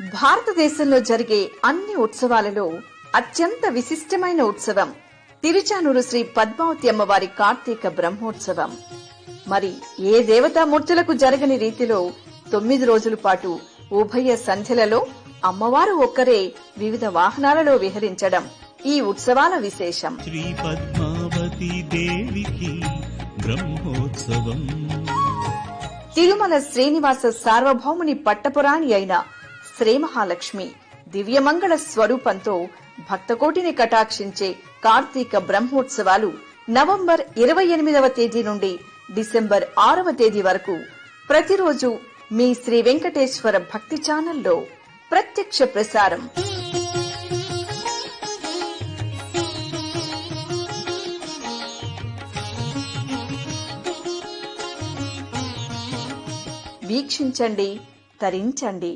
భారతదేశంలో జరిగే అన్ని ఉత్సవాలలో అత్యంత విశిష్టమైన ఉత్సవం తిరుచానూరు శ్రీ పద్మావతి అమ్మవారి కార్తీక బ్రహ్మోత్సవం. మరి ఏ దేవతామూర్తులకు జరగని రీతిలో 9 రోజుల పాటు ఉభయ సంధ్యలలో అమ్మవారు ఒక్కరే వివిధ వాహనాలలో విహరించడం ఈ ఉత్సవాల విశేషం. శ్రీ పద్మావతి దేవికి బ్రహ్మోత్సవం. తిరుమల శ్రీనివాస సార్వభౌముని పట్టపురాణి అయిన శ్రీ మహాలక్ష్మి దివ్యమంగళ స్వరూపంతో భక్తకోటిని కటాక్షించే కార్తీక బ్రహ్మోత్సవాలు నవంబర్ 28వ తేదీ నుండి డిసెంబర్ 6వ తేదీ వరకు ప్రతిరోజు మీ శ్రీ వెంకటేశ్వర భక్తి ఛానల్లో ప్రత్యక్ష ప్రసారం. వీక్షించండి, తరించండి.